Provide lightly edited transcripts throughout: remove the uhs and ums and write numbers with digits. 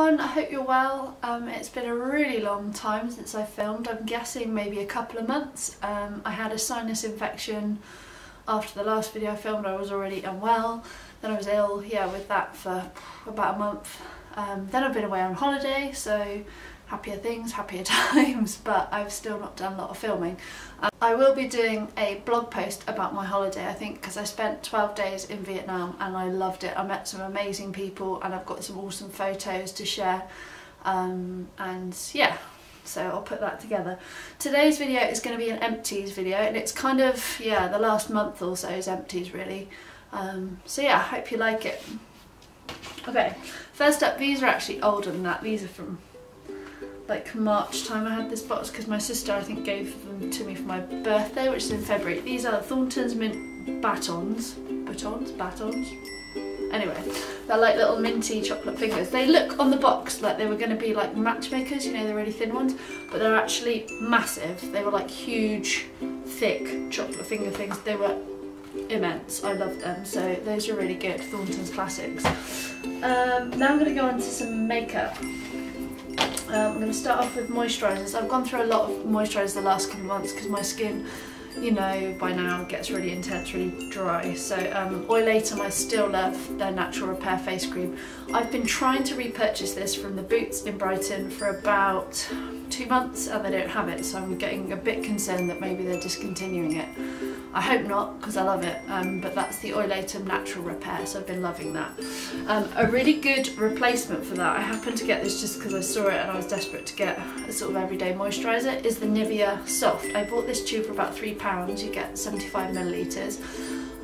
everyone, I hope you're well. It's been a really long time since I filmed. I'm guessing maybe a couple of months. I had a sinus infection after the last video I filmed. I was already unwell, then I was ill, with that for about a month. Then I've been away on holiday, so happier things, happier times, but I've still not done a lot of filming. I will be doing a blog post about my holiday, I think, because I spent 12 days in Vietnam and I loved it. I met some amazing people and I've got some awesome photos to share, and yeah, so I'll put that together. Today's video is going to be an empties video, and it's kind of, the last month or so is empties really. So yeah, I hope you like it. Okay, first up, these are actually older than that. These are from like March time. I had this box because my sister, I think, gave them to me for my birthday, which is in February. These are Thornton's mint batons. Anyway, they're like little minty chocolate fingers. They look on the box like they were going to be like matchmakers, you know, the really thin ones, but they're actually massive. They were like huge, thick chocolate finger things. They were immense. I loved them. So those are really good, Thornton's classics. Now I'm going to go on to some makeup. I'm going to start off with moisturisers. I've gone through a lot of moisturisers the last couple of months because my skin, you know, by now gets really intense, really dry. So Oilatum, I still love their Natural Repair face cream. I've been trying to repurchase this from the Boots in Brighton for about 2 months and they don't have it, so I'm getting a bit concerned that maybe they're discontinuing it. I hope not, because I love it, but that's the Oilatum Natural Repair, so I've been loving that. A really good replacement for that, I happened to get this just because I saw it and I was desperate to get a sort of everyday moisturiser, is the Nivea Soft. I bought this tube for about £3, you get 75 millilitres.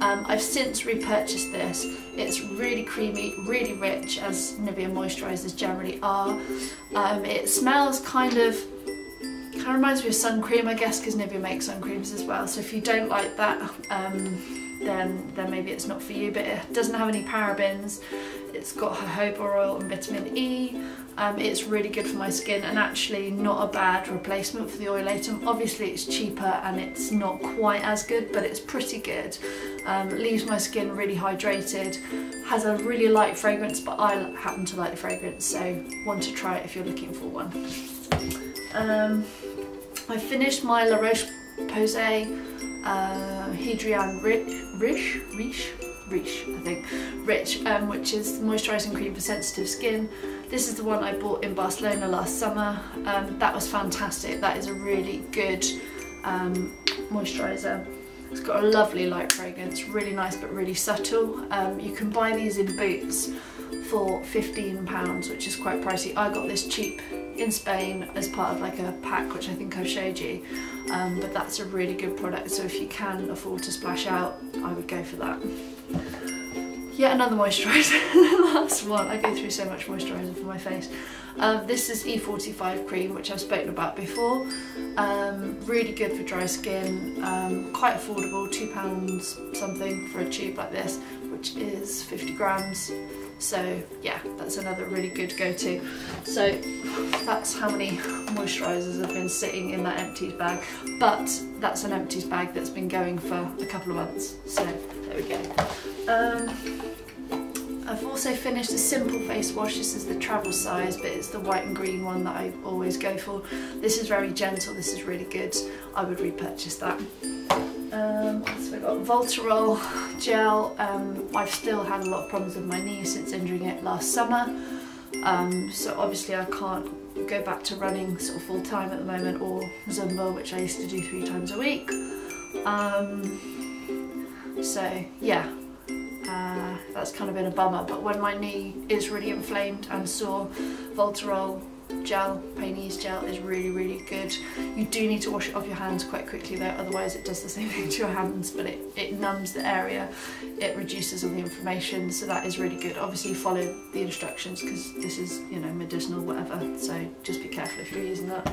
I've since repurchased this. It's really creamy, really rich, as Nivea moisturisers generally are. It smells kind of reminds me of sun cream, I guess, because Nivea makes sun creams as well. So if you don't like that, then maybe it's not for you. But it doesn't have any parabens. It's got jojoba oil and vitamin E. It's really good for my skin and actually not a bad replacement for the Oilatum. Obviously it's cheaper and it's not quite as good, but it's pretty good. Leaves my skin really hydrated, has a really light fragrance, but I happen to like the fragrance, so want to try it if you're looking for one. I finished my La Roche-Posay Hydrian Rich, I think, which is the moisturising cream for sensitive skin. This is the one I bought in Barcelona last summer. That was fantastic. That is a really good moisturiser. It's got a lovely light fragrance, really nice but really subtle. You can buy these in Boots for £15, which is quite pricey. I got this cheap in Spain as part of like a pack, which I think I've showed you, but that's a really good product, so if you can afford to splash out, I would go for that. Yet another moisturiser, the last one. I go through so much moisturiser for my face. This is E45 cream, which I've spoken about before. Really good for dry skin, quite affordable, £2 something for a tube like this, which is 50 grams. So yeah, that's another really good go-to. So that's how many moisturisers have been sitting in that empties bag, but that's an empties bag that's been going for a couple of months, so there we go. I've also finished a simple face wash. This is the travel size, but it's the white and green one that I always go for. This is very gentle, this is really good. I would repurchase that. So I've got Voltarol gel. I've still had a lot of problems with my knee since injuring it last summer. So obviously I can't go back to running sort of full time at the moment, or Zumba, which I used to do 3 times a week. So yeah, that's kind of been a bummer, but when my knee is really inflamed and sore, Voltarol gel, pain ease gel, is really good. You do need to wash it off your hands quite quickly though, otherwise it does the same thing to your hands, but it numbs the area, it reduces all the inflammation, so that is really good. Obviously follow the instructions because this is, you know, medicinal, whatever, so just be careful if you're using that.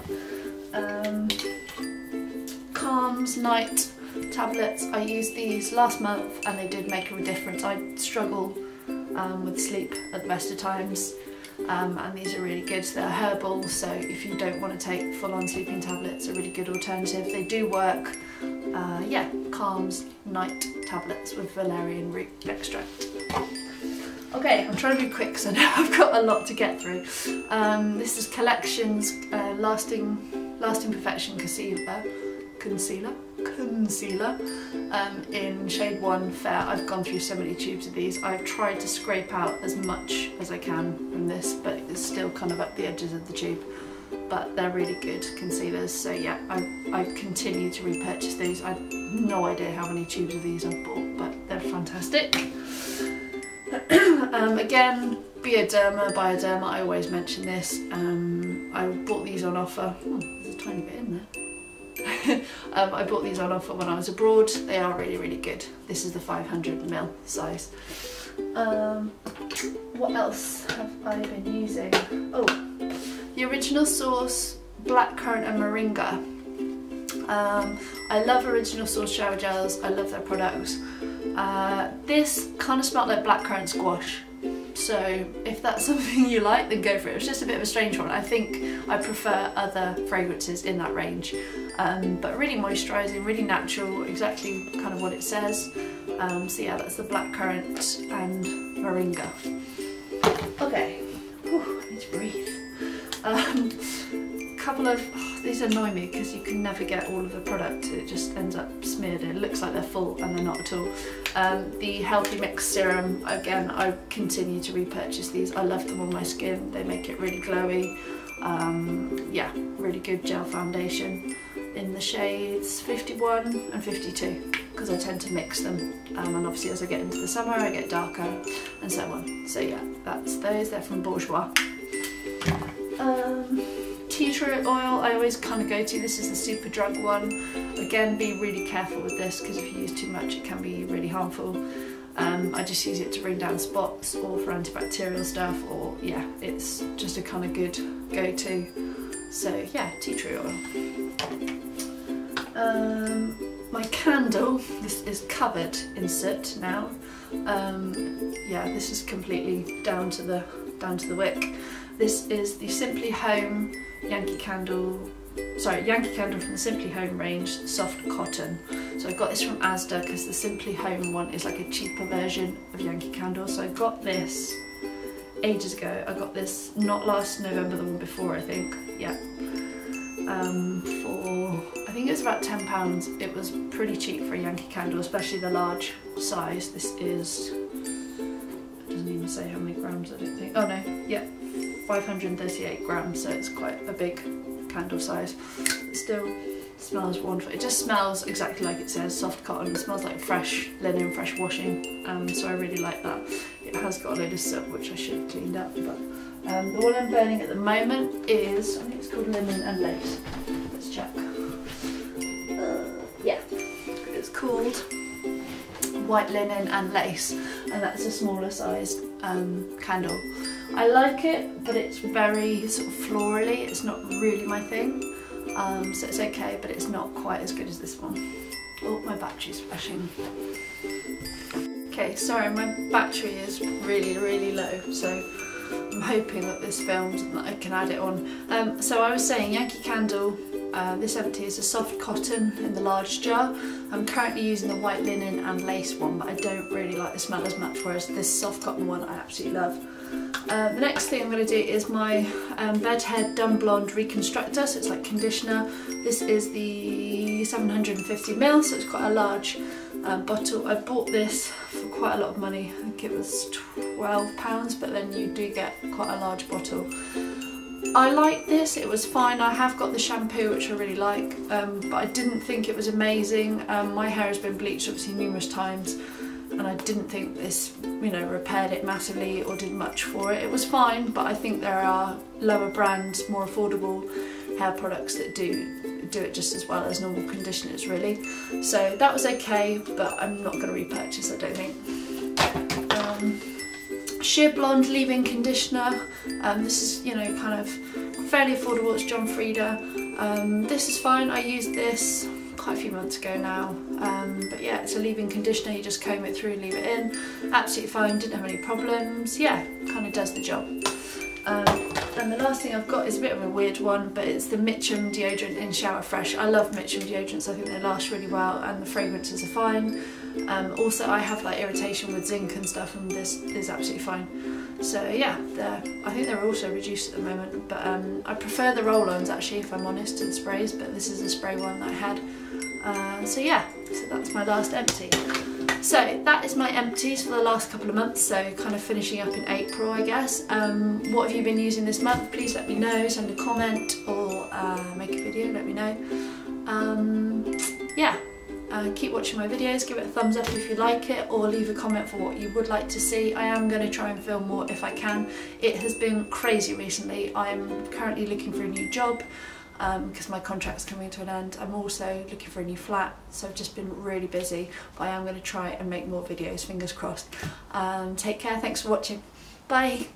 Calms Night tablets. I used these last month and they did make a difference. I struggle with sleep at the best of times, and these are really good. They're herbal, so if you don't want to take full-on sleeping tablets, a really good alternative. They do work. Yeah, Calms Night tablets with valerian root extract. Okay, I'm trying to be quick because I know I've got a lot to get through. This is Collections Lasting Perfection Concealer in shade 1 Fair. I've gone through so many tubes of these. I've tried to scrape out as much as I can from this, but it's still kind of up the edges of the tube. But they're really good concealers, so yeah, I've continued to repurchase these. I have no idea how many tubes of these I've bought, but they're fantastic. Again, Bioderma, I always mention this. I bought these on offer. Oh, there's a tiny bit in there. I bought these on offer when I was abroad. They are really, really good. This is the 500ml size. What else have I been using? Oh, the Original Source Blackcurrant and Moringa. I love Original Source shower gels. I love their products. This kind of smelled like blackcurrant squash, so if that's something you like, then go for it. It was just a bit of a strange one. I think I prefer other fragrances in that range, but really moisturising, really natural, exactly kind of what it says. So yeah, that's the blackcurrant and moringa. Okay, whew, I need to breathe. Couple of, these annoy me because you can never get all of the product. It just ends up smeared. It looks like they're full and they're not at all. The Healthy Mix Serum, again, I continue to repurchase these. I love them on my skin. They make it really glowy. Yeah, really good gel foundation in the shades 51 and 52 because I tend to mix them, and obviously as I get into the summer I get darker and so on. So yeah, that's those. They're from Bourjois. Tea tree oil I always kind of go to. This is the Superdrug one. Again, be really careful with this because if you use too much it can be really harmful. I just use it to bring down spots or for antibacterial stuff, or yeah, it's just a kind of good go-to. So yeah, tea tree oil. My candle, this is covered in soot now. Yeah, this is completely down to the wick. This is the Simply Home Yankee Candle from the Simply Home range, soft cotton. So I got this from Asda because the Simply Home one is like a cheaper version of Yankee Candle. So I got this ages ago. I got this not last November, the one before I think, yeah. For, I think it was about £10. It was pretty cheap for a Yankee Candle, especially the large size. This is, it doesn't even say how many grams, I don't think. Oh no, yeah, 538 grams, so it's quite a big candle size. It still smells wonderful. It just smells exactly like it says, soft cotton. It smells like fresh linen, fresh washing, so I really like that. It has got a load of soot which I should have cleaned up, but the one I'm burning at the moment is, I think it's called Linen and Lace. Let's check. Yeah, it's called White Linen and Lace, and that's a smaller sized candle. I like it, but it's very sort of florally. It's not really my thing, so it's okay, but it's not quite as good as this one. Oh, my battery's flashing. Okay, sorry, my battery is really, really low, so I'm hoping that this films and that I can add it on. So I was saying Yankee Candle, this empty is a soft cotton in the large jar. I'm currently using the White Linen and Lace one, but I don't really like the smell as much, whereas this soft cotton one I absolutely love. The next thing I'm going to do is my Bedhead Dumb Blonde Reconstructor, so it's like conditioner. This is the 750ml, so it's quite a large bottle. I bought this for quite a lot of money. I think it was £12, but then you do get quite a large bottle. I like this, it was fine. I have got the shampoo which I really like, but I didn't think it was amazing. My hair has been bleached obviously numerous times, and I didn't think this, you know, repaired it massively or did much for it. It was fine, but I think there are lower brands, more affordable hair products that do it just as well as normal conditioners really. So that was okay, but I'm not going to repurchase, I don't think. Sheer Blonde Leave-In Conditioner. This is, you know, kind of fairly affordable. It's John Frieda. This is fine. I used this quite a few months ago now, but yeah, it's a leave-in conditioner. You just comb it through and leave it in. Absolutely fine, didn't have any problems. Yeah, kind of does the job. And the last thing I've got is a bit of a weird one, but it's the Mitchum deodorant in Shower Fresh. I love Mitchum deodorants, I think they last really well and the fragrances are fine. Also I have like irritation with zinc and stuff, and this is absolutely fine. So yeah, I think they're also reduced at the moment, but I prefer the roll-ons actually, if I'm honest, to the sprays, but this is a spray one that I had. So yeah, so that's my last empty. So that is my empties for the last couple of months, so kind of finishing up in April, I guess. What have you been using this month? Please let me know, send a comment or make a video, let me know. Yeah, keep watching my videos, give it a thumbs up if you like it, or leave a comment for what you would like to see. I am going to try and film more if I can. It has been crazy recently. I'm currently looking for a new job, because my contract's coming to an end. I'm also looking for a new flat, so I've just been really busy, but I am going to try and make more videos, fingers crossed. Take care, thanks for watching, bye.